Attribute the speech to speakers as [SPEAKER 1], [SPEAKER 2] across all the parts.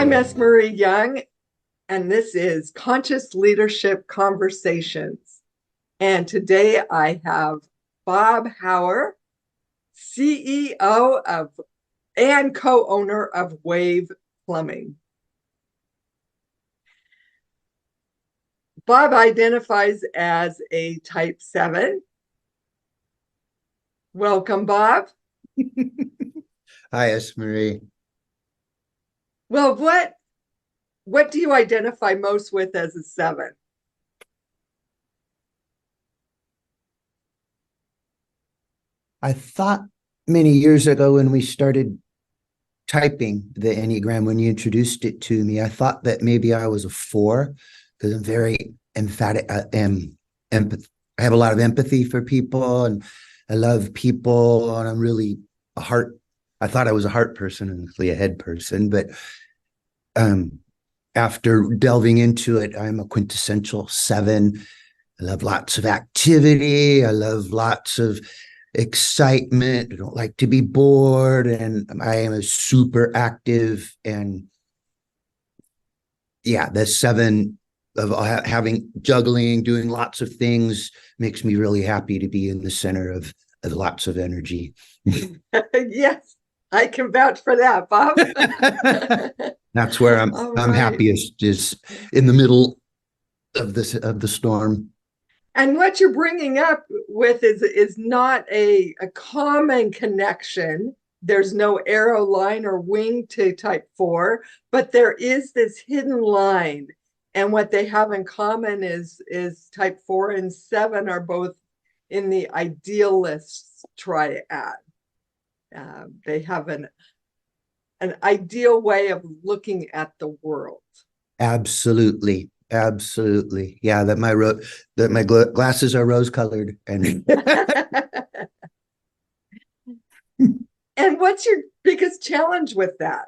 [SPEAKER 1] I'm S. Marie Young, and this is Conscious Leadership Conversations. And today I have Bob Hauer, CEO of and co-owner of Wave Plumbing. Bob identifies as a type 7. Welcome, Bob.
[SPEAKER 2] Hi, S. Marie.
[SPEAKER 1] Well, what do you identify most with as a 7?
[SPEAKER 2] I thought many years ago when we started typing the Enneagram, when you introduced it to me, I thought that maybe I was a 4 because I'm very emphatic. I have a lot of empathy for people and I love people, and I'm really a heart. I thought I was a heart person and really a head person, but after delving into it, I'm a quintessential 7. I love lots of activity. I love lots of excitement. I don't like to be bored, and I am a super active. And yeah, the 7 of having juggling, doing lots of things makes me really happy to be in the center of lots of energy.
[SPEAKER 1] Yes, I can vouch for that, Bob.
[SPEAKER 2] That's where I'm
[SPEAKER 1] right.
[SPEAKER 2] happiest, is in the middle of the storm.
[SPEAKER 1] And what you're bringing up with is not a common connection. There's no arrow, line, or wing to type 4, but there is this hidden line. And what they have in common is type 4 and 7 are both in the idealist triad. They have an ideal way of looking at the world.
[SPEAKER 2] Absolutely. Absolutely. Yeah, that my glasses are rose colored. And
[SPEAKER 1] And what's your biggest challenge with that?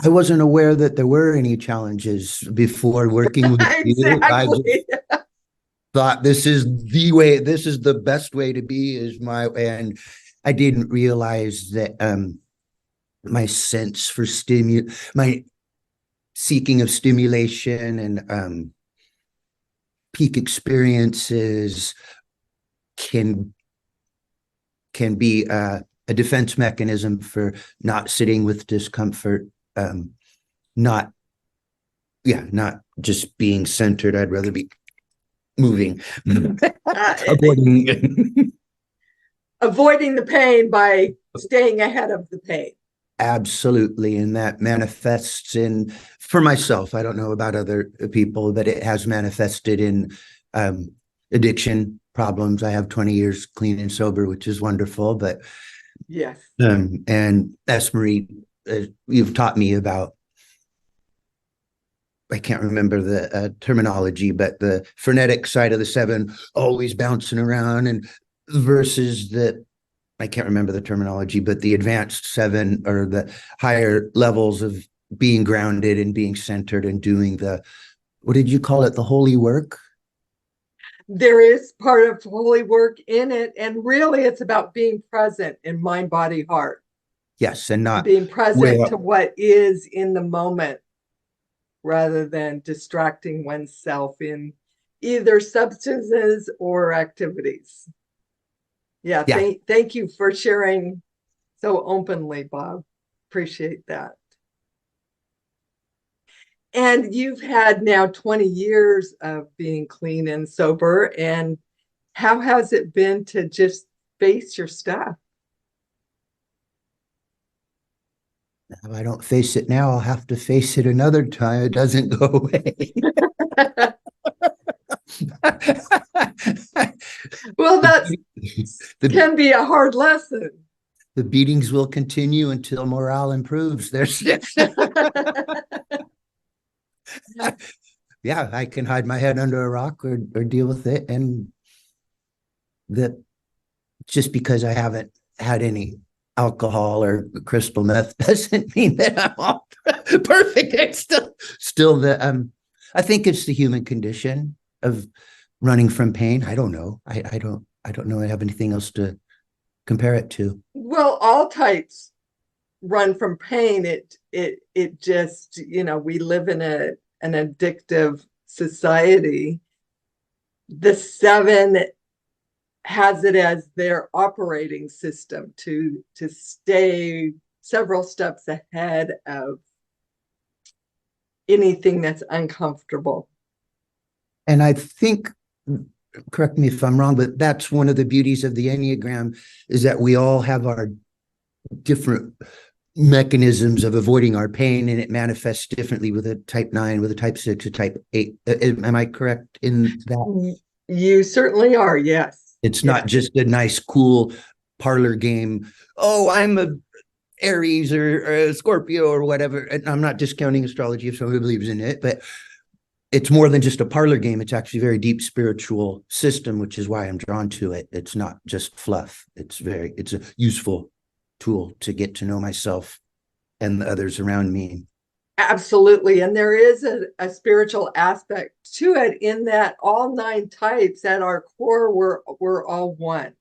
[SPEAKER 2] I wasn't aware that there were any challenges before working with you. I
[SPEAKER 1] Exactly.
[SPEAKER 2] just thought this is the way, this is the best way to be, and I didn't realize that my sense for my seeking of stimulation and peak experiences can be a defense mechanism for not sitting with discomfort, not just being centered. I'd rather be moving.
[SPEAKER 1] Avoiding the pain by staying ahead of the pain.
[SPEAKER 2] Absolutely. And that manifests in, for myself, I don't know about other people, but it has manifested in addiction problems. I have 20 years clean and sober, which is wonderful. But
[SPEAKER 1] yes.
[SPEAKER 2] And S. Marie, you've taught me about, I can't remember the terminology, but the frenetic side of the 7, always bouncing around, and versus the, I can't remember the terminology, but the advanced 7, or the higher levels of being grounded and being centered and doing the, what did you call it? The holy work?
[SPEAKER 1] There is part of holy work in it. And really, it's about being present in mind, body, heart.
[SPEAKER 2] Yes. And not
[SPEAKER 1] being present to what is in the moment rather than distracting oneself in either substances or activities. Yeah. Thank you for sharing so openly, Bob. Appreciate that. And you've had now 20 years of being clean and sober. And how has it been to just face your stuff?
[SPEAKER 2] If I don't face it now, I'll have to face it another time. It doesn't go away.
[SPEAKER 1] Well, that can be a hard lesson.
[SPEAKER 2] The beatings will continue until morale improves. Yeah, I can hide my head under a rock or deal with it. And that just because I haven't had any alcohol or crystal meth doesn't mean that I'm all perfect. It's still the I think it's the human condition of running from pain. I don't know. I don't know I have anything else to compare it to.
[SPEAKER 1] Well, all types run from pain. It just, we live in an addictive society. The 7 has it as their operating system to stay several steps ahead of anything that's uncomfortable.
[SPEAKER 2] And I think, correct me if I'm wrong, but that's one of the beauties of the Enneagram, is that we all have our different mechanisms of avoiding our pain, and it manifests differently with a type 9, with a type 6, a type 8. Am I correct in that?
[SPEAKER 1] You certainly are, yes.
[SPEAKER 2] It's not just a nice, cool parlor game. Oh, I'm a Aries or a Scorpio or whatever. And I'm not discounting astrology if somebody believes in it, but it's more than just a parlor game. It's actually a very deep spiritual system, which is why I'm drawn to it. It's not just fluff. It's a useful tool to get to know myself and the others around me.
[SPEAKER 1] Absolutely. And there is a spiritual aspect to it, in that all 9 types at our core, we're all one.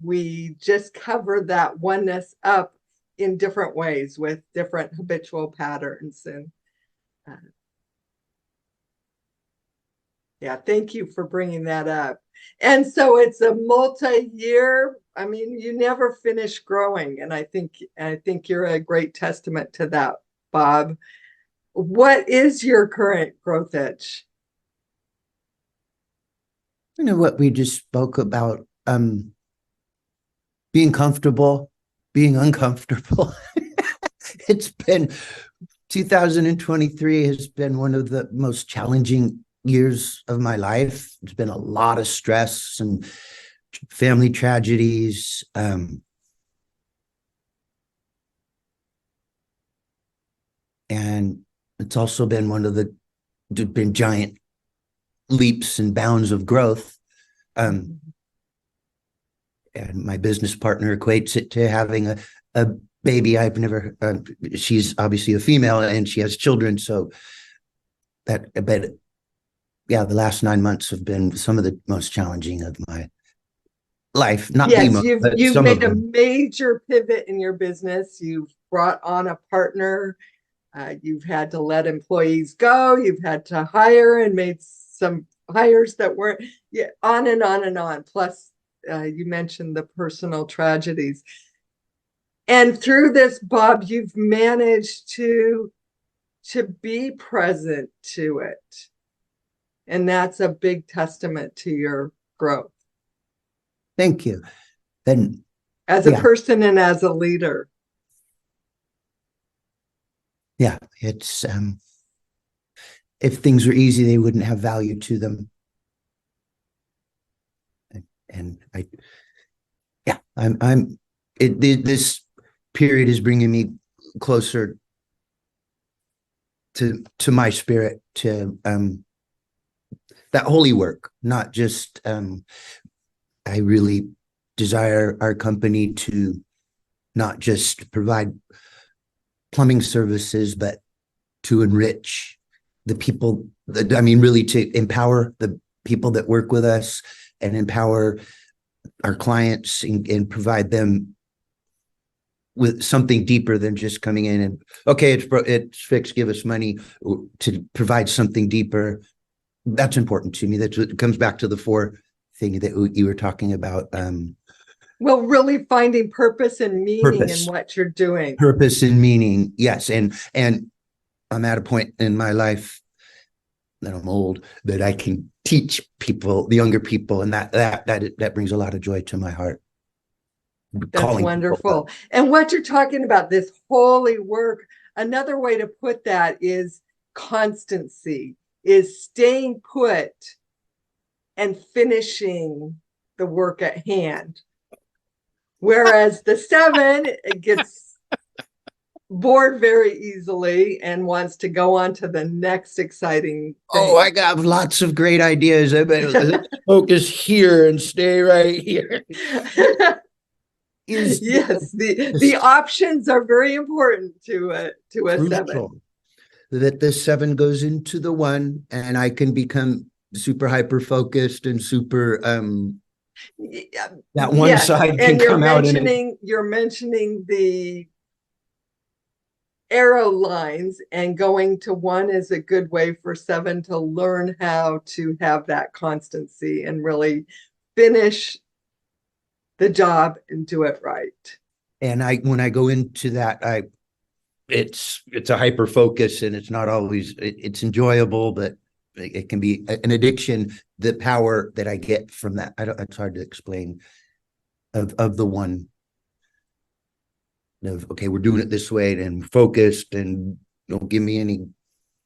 [SPEAKER 1] We just cover that oneness up in different ways with different habitual patterns. And yeah, thank you for bringing that up. And so it's a multi-year, I mean, you never finish growing. And I think you're a great testament to that, Bob. What is your current growth edge?
[SPEAKER 2] What we just spoke about, being comfortable, being uncomfortable. It's been 2023 has been one of the most challenging years of my life. It's been a lot of stress and family tragedies. And it's also been been giant leaps and bounds of growth. And my business partner equates it to having a baby. I've never, she's obviously a female and she has children. So but yeah, the last 9 months have been some of the most challenging of my life. Not the
[SPEAKER 1] Yes,
[SPEAKER 2] most, but
[SPEAKER 1] you've
[SPEAKER 2] some of
[SPEAKER 1] made a
[SPEAKER 2] them.
[SPEAKER 1] major pivot in your business. You've brought on a partner. You've had to let employees go. You've had to hire and made some hires that weren't, yeah, on and on and on. Plus, you mentioned the personal tragedies. And through this, Bob, you've managed to be present to it. And that's a big testament to your growth
[SPEAKER 2] Thank you. Then,
[SPEAKER 1] as a person and as a leader.
[SPEAKER 2] Yeah, it's if things were easy, they wouldn't have value to them. And this period is bringing me closer to my spirit, to that holy work, not just I really desire our company to not just provide plumbing services, but to enrich the people, really to empower the people that work with us and empower our clients and provide them with something deeper than just coming in and, okay, it's fixed, give us money. To provide something deeper, that's important to me. That's what comes back to the 4 thing that you were talking about.
[SPEAKER 1] Well, really finding purpose and meaning in what you're doing.
[SPEAKER 2] Purpose and meaning, yes. And I'm at a point in my life that I'm old, that I can teach people, the younger people, and that brings a lot of joy to my heart.
[SPEAKER 1] That's wonderful. And what you're talking about, this holy work, another way to put that is constancy, is staying put and finishing the work at hand. Whereas the 7 gets bored very easily and wants to go on to the next exciting thing.
[SPEAKER 2] Oh, I got lots of great ideas. Let's focus here and stay right here.
[SPEAKER 1] Yes, the options are very important to a 7.
[SPEAKER 2] That the 7 goes into the 1, and I can become super hyper focused and super that one side can come out.
[SPEAKER 1] You're mentioning the arrow lines, and going to 1 is a good way for 7 to learn how to have that constancy and really finish the job and do it right.
[SPEAKER 2] And when I go into that, it's a hyper focus, and it's not always, it's enjoyable, but it can be an addiction. The power that I get from that, it's hard to explain, of the 1 of, okay, we're doing it this way and focused, and don't give me any.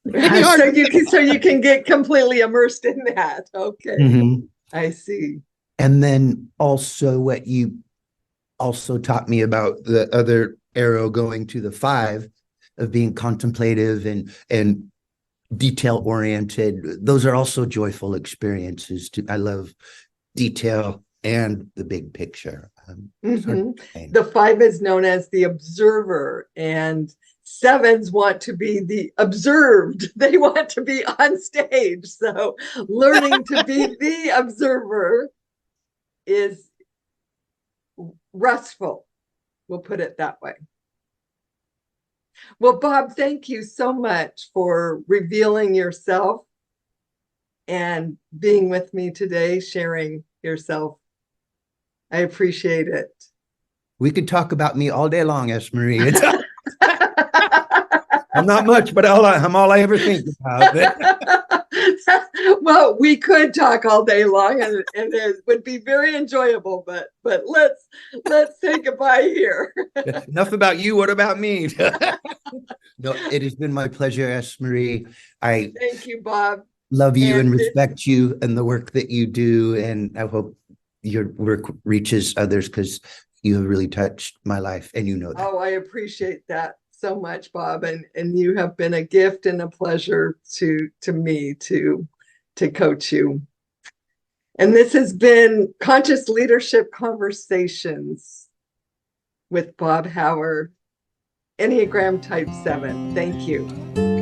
[SPEAKER 1] So you can get completely immersed in that. Okay.
[SPEAKER 2] Mm-hmm.
[SPEAKER 1] I see.
[SPEAKER 2] And then also what you also taught me about the other arrow going to the 5 of being contemplative and detail oriented. Those are also joyful experiences too. I love detail and the big picture.
[SPEAKER 1] The 5 is known as the observer, and 7s want to be the observed. They want to be on stage. So learning to be the observer is restful. We'll put it that way. Well, Bob, thank you so much for revealing yourself and being with me today, sharing yourself. I appreciate it.
[SPEAKER 2] We could talk about me all day long, S. Marie. I'm not much, but I'm all I ever think about.
[SPEAKER 1] Well, we could talk all day long, and it would be very enjoyable. But let's say goodbye here.
[SPEAKER 2] Enough about you. What about me? No, it has been my pleasure, S. Marie.
[SPEAKER 1] Thank you, Bob.
[SPEAKER 2] Love you and respect you and the work that you do, and I hope your work reaches others, because you have really touched my life, and you know that.
[SPEAKER 1] Oh, I appreciate that so much, Bob, and you have been a gift and a pleasure to me to coach you. And this has been Conscious Leadership Conversations with Bob Hauer, Enneagram Type 7. Thank you.